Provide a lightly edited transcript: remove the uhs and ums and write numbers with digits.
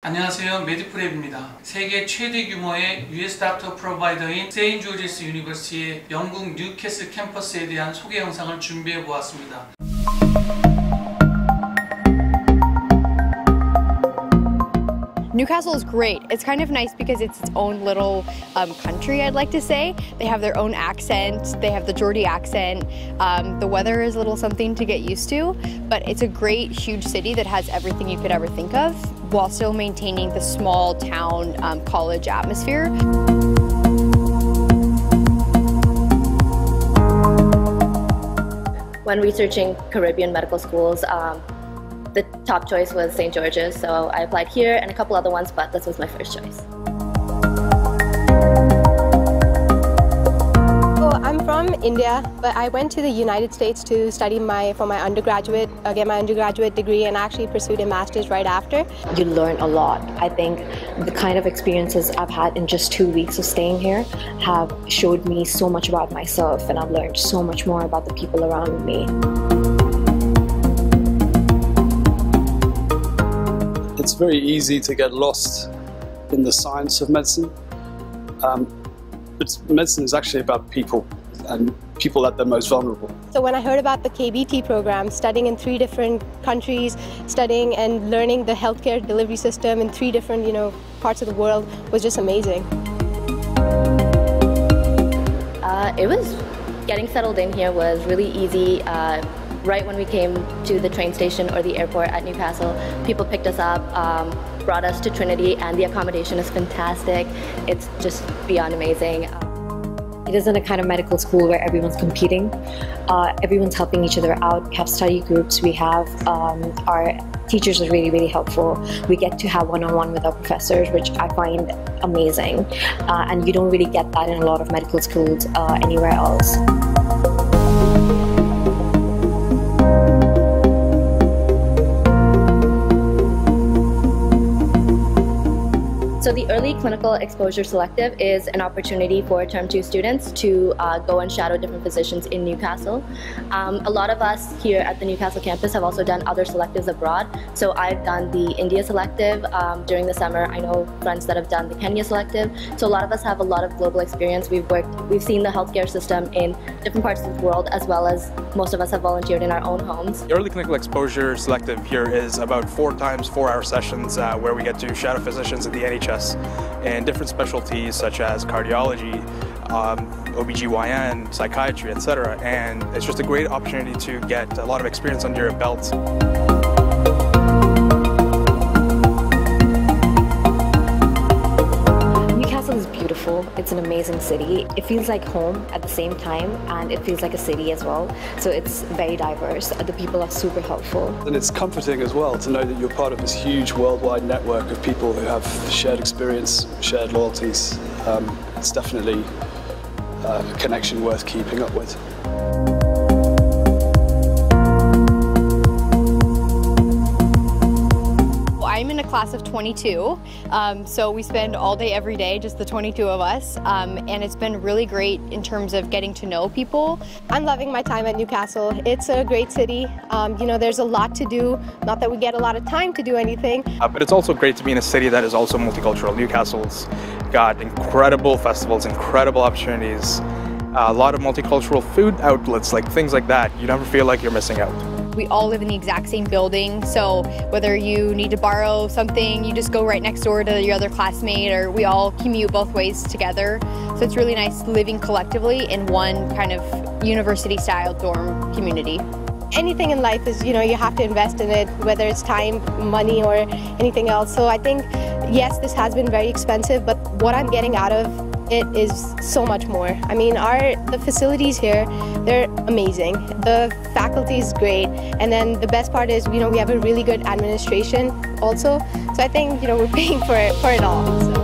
안녕하세요. 메디프랩입니다. 세계 최대 규모의 US 닥터 프로바이더인 세인트 조지스 유니버시티의 영국 뉴캐슬 캠퍼스에 대한 소개 영상을 준비해 보았습니다. Newcastle is great. It's kind of nice because it's its own little country, I'd like to say. They have their own accent, they have the Geordie accent. The weather is a little something to get used to, but it's a great, huge city that has everything you could ever think of, while still maintaining the small town college atmosphere. When researching Caribbean medical schools, the top choice was St. George's, so I applied here and a couple other ones, but this was my first choice. I'm from India, but I went to the United States to study for my undergraduate, get my undergraduate degree, and actually pursued a master's right after. You learn a lot. I think the kind of experiences I've had in just 2 weeks of staying here have showed me so much about myself, and I've learned so much more about the people around me. It's very easy to get lost in the science of medicine. But medicine is actually about people, and people at their most vulnerable. So when I heard about the KBT program, studying in 3 different countries, studying and learning the healthcare delivery system in 3 different, parts of the world was just amazing. Getting settled in here was really easy. Right when we came to the train station or the airport at Newcastle, people picked us up, brought us to Trinity, and the accommodation is fantastic. It's just beyond amazing. It isn't a kind of medical school where everyone's competing. Everyone's helping each other out. We have study groups. We have our teachers are really, really helpful. We get to have one-on-one with our professors, which I find amazing. And you don't really get that in a lot of medical schools anywhere else. So the Early Clinical Exposure Selective is an opportunity for Term 2 students to go and shadow different physicians in Newcastle. A lot of us here at the Newcastle campus have also done other selectives abroad. So I've done the India selective during the summer. I know friends that have done the Kenya selective. So a lot of us have a lot of global experience. We've seen the healthcare system in different parts of the world, as well as most of us have volunteered in our own homes. The Early Clinical Exposure Selective here is about 4 times 4-hour sessions where we get to shadow physicians at the NHS in different specialties such as cardiology, OBGYN, psychiatry, etc. And it's just a great opportunity to get a lot of experience under your belt. Newcastle is beautiful. It's an amazing city. It feels like home at the same time, and it feels like a city as well. So it's very diverse. The people are super helpful. And it's comforting as well to know that you're part of this huge worldwide network of people who have shared experience, shared loyalties. It's definitely a connection worth keeping up with. I'm in a class of 22, so we spend all day every day, just the 22 of us, and it's been really great in terms of getting to know people. I'm loving my time at Newcastle. It's a great city. There's a lot to do, not that we get a lot of time to do anything. But it's also great to be in a city that is also multicultural. Newcastle's got incredible festivals, incredible opportunities, a lot of multicultural food outlets, like things like that. You never feel like you're missing out. We all live in the exact same building, so whether you need to borrow something, you just go right next door to your other classmate, or we all commute both ways together. So it's really nice living collectively in one kind of university-style dorm community. Anything in life is, you have to invest in it, whether it's time, money, or anything else. So I think, yes, this has been very expensive, but what I'm getting out of it is so much more. I mean, the facilities here, they're amazing. The faculty is great, and then the best part is, we have a really good administration also. So I think, we're paying for it all. So.